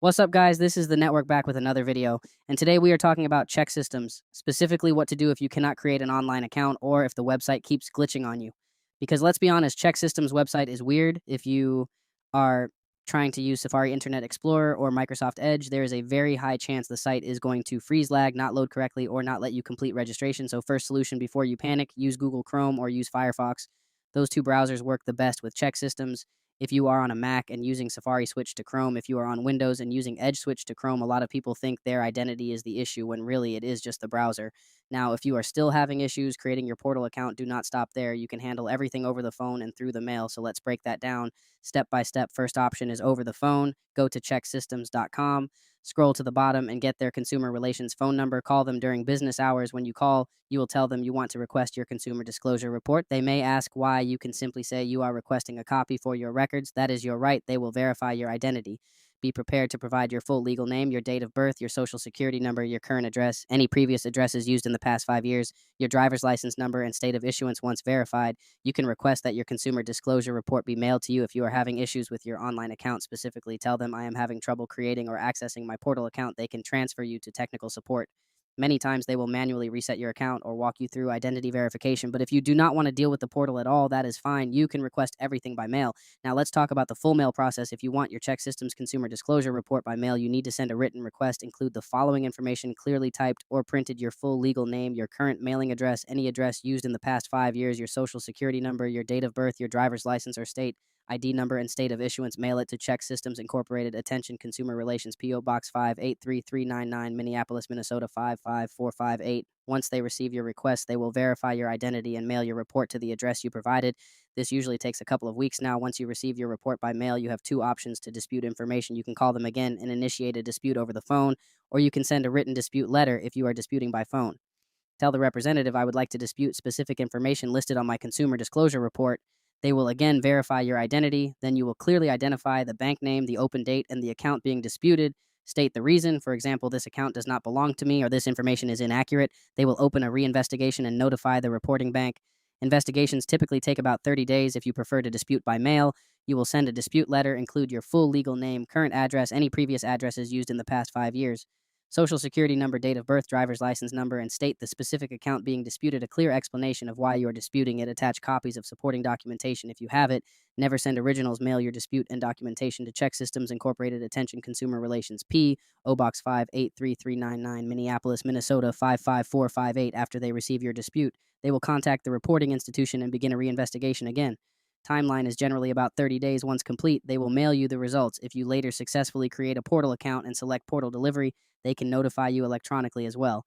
What's up, guys? This is the network back with another video, and today we are talking about check systems, specifically what to do if you cannot create an online account or if the website keeps glitching on you. Because let's be honest, check systems website is weird. If you are trying to use Safari Internet Explorer or Microsoft Edge, there is a very high chance the site is going to freeze lag, not load correctly, or not let you complete registration. So first solution before you panic, use Google Chrome or use Firefox. Those two browsers work the best with check systems. If you are on a Mac and using Safari, switch to Chrome. If you are on Windows and using Edge, switch to Chrome. A lot of people think their identity is the issue when really it is just the browser. Now, if you are still having issues creating your portal account, do not stop there. You can handle everything over the phone and through the mail. So let's break that down step by step. First option is over the phone. Go to checksystems.com. Scroll to the bottom and get their consumer relations phone number. Call them during business hours. When you call, you will tell them you want to request your consumer disclosure report. They may ask why. You can simply say you are requesting a copy for your records. That is your right. They will verify your identity. Be prepared to provide your full legal name, your date of birth, your social security number, your current address, any previous addresses used in the past 5 years, your driver's license number, and state of issuance once verified. You can request that your consumer disclosure report be mailed to you. If you are having issues with your online account specifically, tell them I am having trouble creating or accessing my portal account. They can transfer you to technical support. Many times they will manually reset your account or walk you through identity verification. But if you do not want to deal with the portal at all, that is fine. You can request everything by mail. Now, let's talk about the full mail process. If you want your Check Systems Consumer Disclosure Report by mail, you need to send a written request. Include the following information clearly typed or printed: your full legal name, your current mailing address, any address used in the past 5 years, your social security number, your date of birth, your driver's license or state ID number, and state of issuance. Mail it to Check Systems Incorporated, Attention Consumer Relations, P.O. Box 583399, Minneapolis, Minnesota 55458. Once they receive your request, they will verify your identity and mail your report to the address you provided. This usually takes a couple of weeks now. Once you receive your report by mail, you have two options to dispute information. You can call them again and initiate a dispute over the phone, or you can send a written dispute letter if you are disputing by phone. Tell the representative I would like to dispute specific information listed on my consumer disclosure report. They will again verify your identity. Then you will clearly identify the bank name, the open date, and the account being disputed. State the reason. For example, this account does not belong to me or this information is inaccurate. They will open a reinvestigation and notify the reporting bank. Investigations typically take about 30 days. If you prefer to dispute by mail, you will send a dispute letter, include your full legal name, current address, any previous addresses used in the past 5 years, social security number, date of birth, driver's license number, and state the specific account being disputed. A clear explanation of why you are disputing it. Attach copies of supporting documentation if you have it. Never send originals. Mail your dispute and documentation to Check Systems Incorporated, Attention Consumer Relations, P.O. Box 583399, Minneapolis, Minnesota 55458. After they receive your dispute, they will contact the reporting institution and begin a reinvestigation again. Timeline is generally about 30 days. Once complete, they will mail you the results. If you later successfully create a portal account and select portal delivery, they can notify you electronically as well.